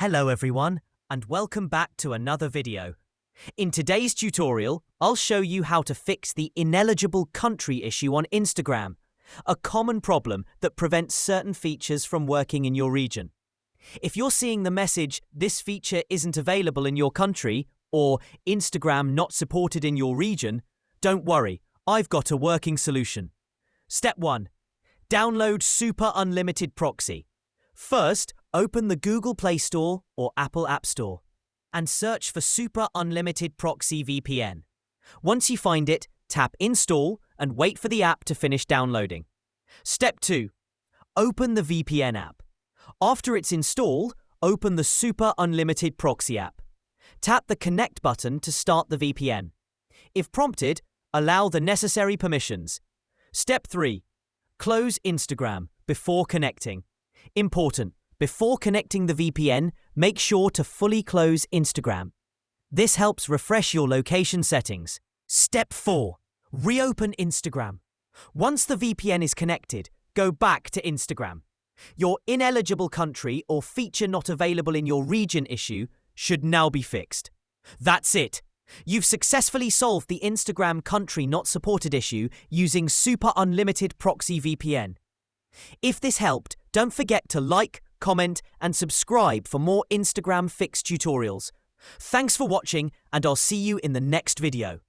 Hello everyone, and welcome back to another video. In today's tutorial, I'll show you how to fix the ineligible country issue on Instagram, a common problem that prevents certain features from working in your region. If you're seeing the message, "This feature isn't available in your country," or "Instagram not supported in your region," don't worry, I've got a working solution. Step 1. Download Super Unlimited Proxy. First, open the Google Play Store or Apple App Store and search for Super Unlimited Proxy VPN. Once you find it, tap Install and wait for the app to finish downloading. Step 2. Open the VPN app. After it's installed, open the Super Unlimited Proxy app. Tap the Connect button to start the VPN. If prompted, allow the necessary permissions. Step 3. Close Instagram before connecting. Important, before connecting the VPN, make sure to fully close Instagram. This helps refresh your location settings. Step 4. Reopen Instagram. Once the VPN is connected, go back to Instagram. Your ineligible country or feature not available in your region issue should now be fixed. That's it. You've successfully solved the Instagram country not supported issue using Super Unlimited Proxy VPN. If this helped, don't forget to like, comment, and subscribe for more Instagram fix tutorials. Thanks for watching, and I'll see you in the next video.